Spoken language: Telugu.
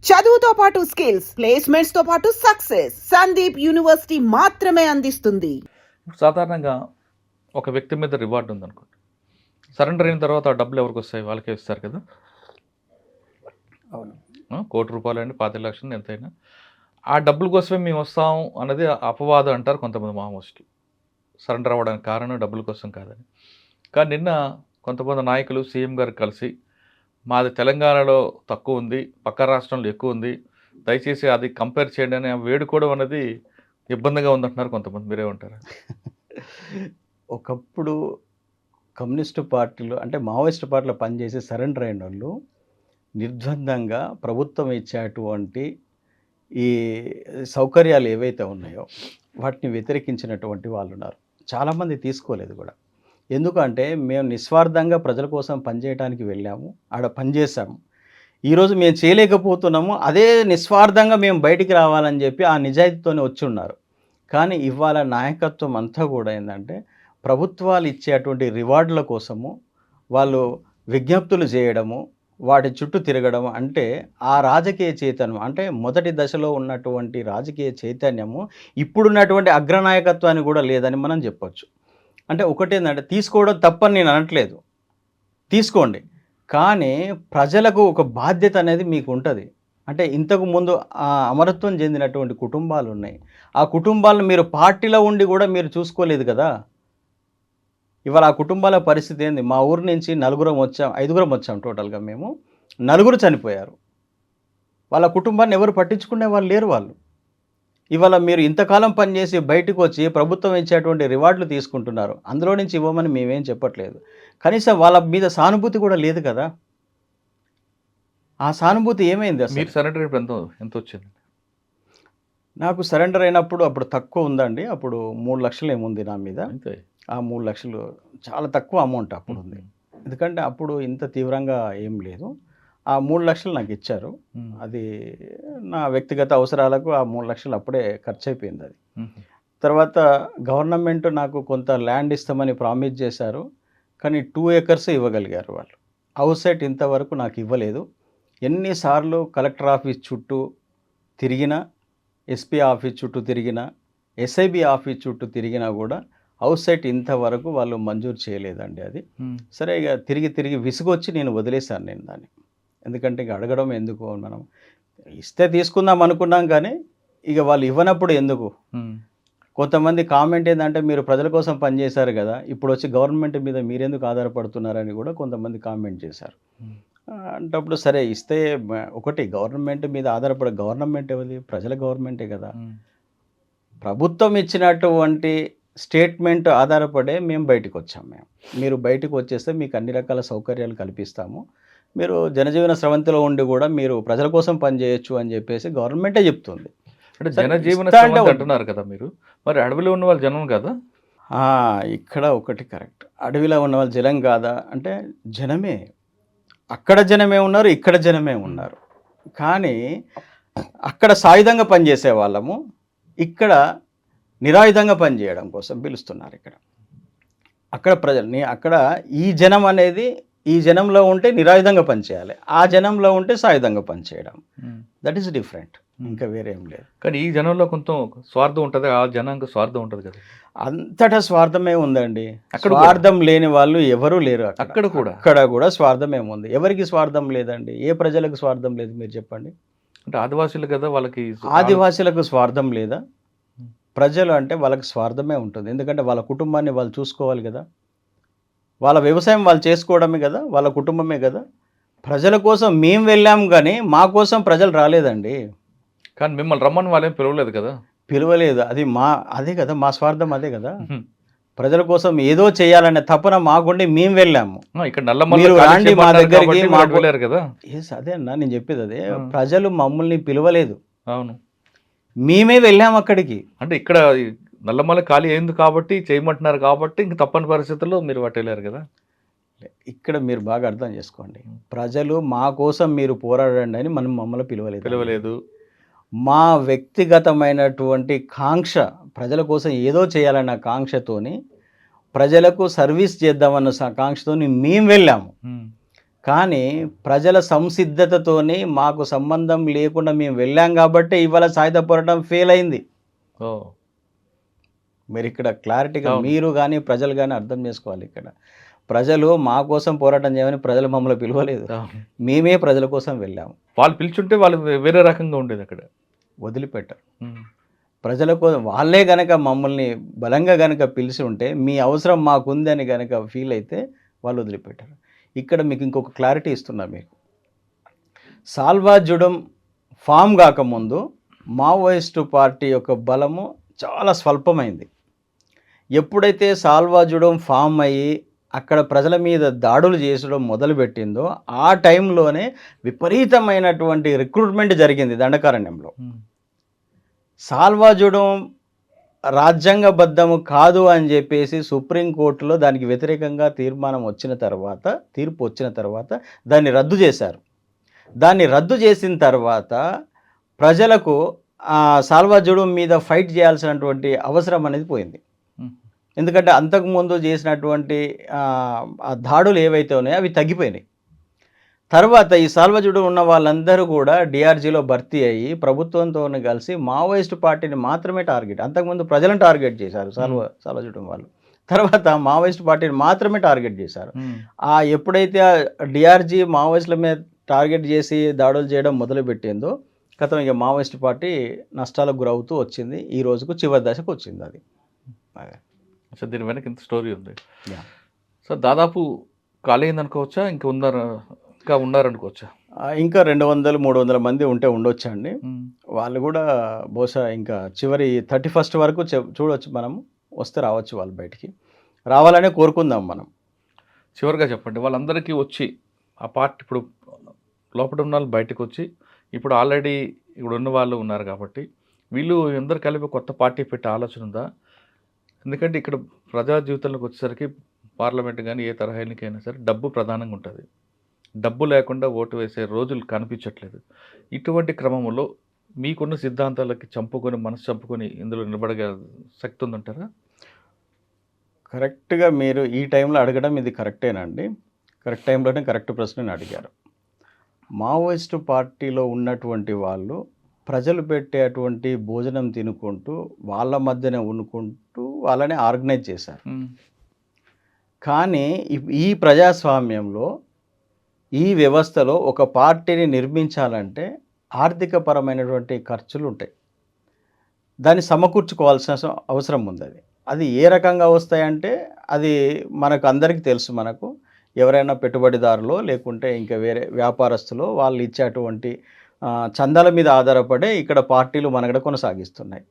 చదువుతో పాటు స్కిల్స్, ప్లేస్మెంట్స్ తో పాటు సక్సెస్ సందీప్ యూనివర్సిటీ మాత్రమే అందిస్తుంది. సాధారణంగా ఒక వ్యక్తి మీద రివార్డ్ ఉందనుకోండి, సరెండర్ అయిన తర్వాత ఆ డబ్బులు ఎవరికి వస్తాయి? వాళ్ళకే ఇస్తారు కదా. అవును. ₹1,00,00,000 అండి, 25,00,000 ఎంతైనా ఆ డబ్బుల కోసమే మేము వస్తాం అన్నది అపవాదం అంటారు కొంతమంది మావోయిస్టులు. సరెండర్ అవ్వడానికి కారణం డబ్బుల కోసం కాదని. కానీ నిన్న కొంతమంది నాయకులు సీఎం గారు కలిసి మాది తెలంగాణలో తక్కువ ఉంది, పక్క రాష్ట్రంలో ఎక్కువ ఉంది, దయచేసి అది కంపేర్ చేయండి అని వేడుకోవడం అనేది ఇబ్బందిగా ఉందంటున్నారు కొంతమంది. మీరేమంటారు? ఒకప్పుడు కమ్యూనిస్టు పార్టీలో అంటే మావోయిస్టు పార్టీలో పనిచేసి సరెండర్ అయిన వాళ్ళు నిర్ద్వందంగా ప్రభుత్వం ఇచ్చేటువంటి ఈ సౌకర్యాలు ఏవైతే ఉన్నాయో వాటిని వ్యతిరేకించినటువంటి వాళ్ళు ఉన్నారు. చాలామంది తీసుకోలేదు కూడా. ఎందుకంటే మేము నిస్వార్థంగా ప్రజల కోసం పనిచేయడానికి వెళ్ళాము, ఆడ పనిచేసాము. ఈరోజు మేము చేయలేకపోతున్నాము, అదే నిస్వార్థంగా మేము బయటికి రావాలని చెప్పి ఆ నిజాయితీతోనే వచ్చి ఉన్నారు. కానీ ఇవాళ నాయకత్వం అంతా కూడా ఏంటంటే ప్రభుత్వాలు ఇచ్చేటువంటి రివార్డుల కోసము వాళ్ళు విజ్ఞప్తులు చేయడము, వాటి చుట్టూ తిరగడం. అంటే ఆ రాజకీయ చైతన్యం అంటే మొదటి దశలో ఉన్నటువంటి రాజకీయ చైతన్యము ఇప్పుడున్నటువంటి అగ్రనాయకత్వాన్ని కూడా లేదని మనం చెప్పొచ్చు. అంటే ఒకటేంటంటే తీసుకోవడం తప్పని నేను అనట్లేదు, తీసుకోండి, కానీ ప్రజలకు ఒక బాధ్యత అనేది మీకు ఉంటుంది. అంటే ఇంతకు ముందు అమరత్వం చెందినటువంటి కుటుంబాలు ఉన్నాయి. ఆ కుటుంబాలను మీరు పార్టీలో ఉండి కూడా మీరు చూసుకోలేదు కదా. ఇవాళ ఆ కుటుంబాల పరిస్థితి ఏంది? మా ఊరు నుంచి ఐదుగురం వచ్చాం టోటల్గా. మేము నలుగురు చనిపోయారు. వాళ్ళ కుటుంబాన్ని ఎవరు పట్టించుకునే వాళ్ళు లేరు. వాళ్ళు ఇవాళ మీరు ఇంతకాలం పనిచేసి బయటకు వచ్చి ప్రభుత్వం ఇచ్చేటువంటి రివార్డులు తీసుకుంటున్నారు. అందులో నుంచి ఇవ్వమని మేమేం చెప్పట్లేదు. కనీసం వాళ్ళ మీద సానుభూతి కూడా లేదు కదా. ఆ సానుభూతి ఏమైంది అసలు? మీరు సరెండర్ ఎంత వచ్చింది? నాకు సరెండర్ అయినప్పుడు అప్పుడు తక్కువ ఉందండి. అప్పుడు 3 లక్షలు ఏముంది నా మీద. అంతే. ఆ 3 లక్షలు చాలా తక్కువ అమౌంట్ అప్పుడు ఉంది. ఎందుకంటే అప్పుడు ఇంత తీవ్రంగా ఏం లేదు. ఆ 3 లక్షలు నాకు ఇచ్చారు. అది నా వ్యక్తిగత అవసరాలకు ఆ 3 లక్షలు అప్పుడే ఖర్చు అయిపోయింది. అది తర్వాత గవర్నమెంట్ నాకు కొంత ల్యాండ్ ఇస్తామని ప్రామిస్ చేశారు. కానీ 2 ఎకర్స్ ఇవ్వగలిగారు వాళ్ళు. హౌస్ సైట్ ఇంతవరకు నాకు ఇవ్వలేదు. ఎన్నిసార్లు కలెక్టర్ ఆఫీస్ చుట్టూ తిరిగినా, ఎస్పీ ఆఫీస్ చుట్టూ తిరిగినా, ఎస్ఐబి ఆఫీస్ చుట్టూ తిరిగినా కూడా హౌస్ సైట్ ఇంతవరకు వాళ్ళు మంజూరు చేయలేదండి. అది సరే, ఇక తిరిగి విసుగొచ్చి నేను వదిలేశాను నేను దాన్ని. ఎందుకంటే ఇక అడగడం ఎందుకు, మనం ఇస్తే తీసుకుందాం అనుకున్నాం, కానీ ఇక వాళ్ళు ఇవ్వనప్పుడు ఎందుకు. కొంతమంది కామెంట్ ఏంటంటే మీరు ప్రజల కోసం పనిచేశారు కదా, ఇప్పుడు వచ్చి గవర్నమెంట్ మీద మీరెందుకు ఆధారపడుతున్నారని కూడా కొంతమంది కామెంట్ చేశారు. అంటప్పుడు సరే ఇస్తే ఒకటి గవర్నమెంట్ మీద గవర్నమెంట్ ఎవరిది? ప్రజల గవర్నమెంటే కదా. ప్రభుత్వం ఇచ్చినటువంటి స్టేట్మెంట్ ఆధారపడే మేము బయటకు వచ్చాము. మీరు బయటకు వచ్చేస్తే మీకు అన్ని రకాల సౌకర్యాలు కల్పిస్తాము, మీరు జనజీవన స్రవంతిలో ఉండి కూడా మీరు ప్రజల కోసం పనిచేయచ్చు అని చెప్పేసి గవర్నమెంటే చెప్తుంది. అంటే జనజీవన స్రవంతి అంటున్నారు కదా మీరు, మరి అడవిలో ఉన్న వాళ్ళు జనం కదా. ఇక్కడ ఒకటి కరెక్ట్, అడవిలో ఉన్న వాళ్ళు జనం కాదా అంటే జనమే. అక్కడ జనమే ఉన్నారు, ఇక్కడ జనమే ఉన్నారు. కానీ అక్కడ సాయుధంగా పనిచేసే వాళ్ళము, ఇక్కడ నిరాయుధంగా పనిచేయడం కోసం పిలుస్తున్నారు. అక్కడ ప్రజల్ని, అక్కడ ఈ జనం అనేది ఈ జనంలో ఉంటే నిరాయుధంగా పనిచేయాలి, ఆ జనంలో ఉంటే సాయుధంగా పనిచేయడం. దట్ ఈస్ డిఫరెంట్, ఇంకా వేరేం లేదు. కానీ ఈ జనంలో కొంత స్వార్థం ఉంటుంది, ఆ జనానికి స్వార్థం ఉంటుంది కదా. అంతటా స్వార్థమే ఉందండి. స్వార్థం లేని వాళ్ళు ఎవరూ లేరు. అక్కడ కూడా స్వార్థం ఏముంది? ఎవరికి స్వార్థం లేదండి? ఏ ప్రజలకు స్వార్థం లేదు మీరు చెప్పండి? అంటే ఆదివాసులు కదా, వాళ్ళకి ఆదివాసులకు స్వార్థం లేదా? ప్రజలు అంటే వాళ్ళకి స్వార్థమే ఉంటుంది. ఎందుకంటే వాళ్ళ కుటుంబాన్ని వాళ్ళు చూసుకోవాలి కదా, వాళ్ళ వ్యవసాయం వాళ్ళు చేసుకోవడమే కదా, వాళ్ళ కుటుంబమే కదా. ప్రజల కోసం మేము వెళ్ళాం, కానీ మా కోసం ప్రజలు రాలేదండి. కానీ మిమ్మల్ని రమ్మని వాళ్ళేం పిలవలేదు కదా. పిలవలేదు, అదే కదా మా స్వార్థం, అదే కదా. ప్రజల కోసం ఏదో చేయాలనే తపన మాకుండి మేము వెళ్ళాము. ఇక్కడ మీరు రాండి మా దగ్గరికి కదా. అదే అన్న నేను చెప్పేది, అదే. ప్రజలు మమ్మల్ని పిలవలేదు, అవును, మేమే వెళ్ళాము అక్కడికి. అంటే ఇక్కడ నల్లమల్ల ఖాళీ అయింది కాబట్టి చేయమంటున్నారు కాబట్టి ఇంక తప్పని పరిస్థితుల్లో మీరు వాటి వెళ్ళారు కదా. ఇక్కడ మీరు బాగా అర్థం చేసుకోండి, ప్రజలు మా కోసం మీరు పోరాడండి అని మమ్మల్ని పిలవలేదు. మా వ్యక్తిగతమైనటువంటి కాంక్ష, ప్రజల కోసం ఏదో చేయాలన్న కాంక్షతోని, ప్రజలకు సర్వీస్ చేద్దామన్న కాంక్షతోని మేము వెళ్ళాము. కానీ ప్రజల సంసిద్ధతతోని మాకు సంబంధం లేకుండా మేము వెళ్ళాం కాబట్టి ఇవాళ సాయుధ పోరాటం ఫెయిల్ అయింది. ఓ మీరు ఇక్కడ క్లారిటీగా అవును. మీరు కానీ ప్రజలు కానీ అర్థం చేసుకోవాలి. ఇక్కడ ప్రజలు మా కోసం పోరాటం చేయమని ప్రజలు మమ్మల్ని పిలవలేదు. అవును. మేమే ప్రజల కోసం వెళ్ళాము. వాళ్ళు పిలిచుంటే వాళ్ళు వేరే రకంగా ఉండేది అక్కడ. వదిలిపెట్టారు. ఉమ్. ప్రజల కోసం వాళ్ళే గనక మమ్మల్ని బలంగా గనక పిలిచి ఉంటే మీ అవసరం మాకుందని గనక ఫీల్ అయితే వాళ్ళు వదిలిపెట్టారు. ఇక్కడ మీకు ఇంకొక క్లారిటీ ఇస్తున్నా మీకు. సాల్వాజుడం ఫామ్ కాకముందు మావోయిస్టు పార్టీ యొక్క బలము చాలా స్వల్పమైంది. ఎప్పుడైతే సాల్వాజుడం ఫామ్ అయ్యి అక్కడ ప్రజల మీద దాడులు చేసడం మొదలుపెట్టిందో ఆ టైంలోనే విపరీతమైనటువంటి రిక్రూట్మెంట్ జరిగింది దండకారణ్యంలో. ఉమ్. సాల్వాజుడం రాజ్యాంగబద్ధము కాదు అని చెప్పేసి సుప్రీంకోర్టులో దానికి వ్యతిరేకంగా తీర్పు వచ్చిన తర్వాత దాన్ని రద్దు చేశారు. దాన్ని రద్దు చేసిన తర్వాత ప్రజలకు సాల్వాజుడం మీద ఫైట్ చేయాల్సినటువంటి అవసరం అనేది పోయింది. ఉమ్. ఎందుకంటే అంతకుముందు చేసినటువంటి ఆ దాడులు ఏవైతే ఉన్నాయో అవి తగ్గిపోయినాయి. తర్వాత ఈ సాల్వాజుడం ఉన్న వాళ్ళందరూ కూడా డిఆర్జీలో భర్తీ అయ్యి ప్రభుత్వంతో కలిసి మావోయిస్టు పార్టీని మాత్రమే టార్గెట్, అంతకుముందు ప్రజలను టార్గెట్ చేశారు సాల్వాజుడం వాళ్ళు. తర్వాత మావోయిస్టు పార్టీని మాత్రమే టార్గెట్ చేశారు. ఉమ్. ఎప్పుడైతే డిఆర్జీ మావోయిస్టుల మీద టార్గెట్ చేసి దాడులు చేయడం మొదలుపెట్టిందో గతం ఇక మావోయిస్టు పార్టీ నష్టాలకు గురవుతూ వచ్చింది. ఈ రోజుకు చివరి దశకు వచ్చింది అది. సో దీని వెనక ఇంత స్టోరీ ఉంది. Yeah. సో దాదాపు ఖాళీ అయింది అనుకోవచ్చా, ఇంకా ఉన్నారనుకోవచ్చా? ఇంకా 200-300 మంది ఉంటే ఉండొచ్చు అండి. వాళ్ళు కూడా బహుశా ఇంకా చివరి 31st వరకు చూడవచ్చు. మనము వస్తే రావచ్చు, వాళ్ళు బయటికి రావాలనే కోరుకుందాం మనం. చివరిగా చెప్పండి, వాళ్ళందరికీ వచ్చి ఆ పార్టీ ఇప్పుడు లోపల ఉన్న వాళ్ళు బయటకు వచ్చి ఇప్పుడు ఆల్రెడీ ఇప్పుడు ఉన్న వాళ్ళు ఉన్నారు కాబట్టి వీళ్ళు అందరు కలిపి కొత్త పార్టీ పెట్టే ఆలోచన ఉందా? ఎందుకంటే ఇక్కడ ప్రజా జీవితంలోకి వచ్చేసరికి పార్లమెంట్ కానీ ఏ తరహా ఎన్నికైనా సరే డబ్బు ప్రధానంగా ఉంటుంది. డబ్బు లేకుండా ఓటు వేసే రోజులు కనిపించట్లేదు. ఇటువంటి క్రమంలో మీకున్న సిద్ధాంతాలకి మనసు చంపుకొని ఇందులో నిలబడగల శక్తి ఉందంటారా? కరెక్ట్గా మీరు ఈ టైంలో అడగడం ఇది కరెక్టేనండి. కరెక్ట్ టైంలోనే కరెక్ట్ ప్రశ్నని అడిగారు. మావోయిస్టు పార్టీలో ఉన్నటువంటి వాళ్ళు ప్రజలు పెట్టేటువంటి భోజనం తినుకుంటూ వాళ్ళ మధ్యనే ఉనుకుంటూ వాళ్ళని ఆర్గనైజ్ చేశారు. కానీ ఈ ప్రజాస్వామ్యంలో ఈ వ్యవస్థలో ఒక పార్టీని నిర్మించాలంటే ఆర్థికపరమైనటువంటి ఖర్చులు ఉంటాయి. దాన్ని సమకూర్చుకోవాల్సిన అవసరం ఉంది. అది ఏ రకంగా వస్తాయంటే అది మనకు అందరికీ తెలుసు. మనకు ఎవరైనా పెట్టుబడిదారులో లేకుంటే ఇంకా వేరే వ్యాపారస్తులో వాళ్ళు ఇచ్చేటువంటి చందాల మీద ఆధారపడే ఇక్కడ పార్టీలు మనగడ కొనసాగిస్తున్నాయి.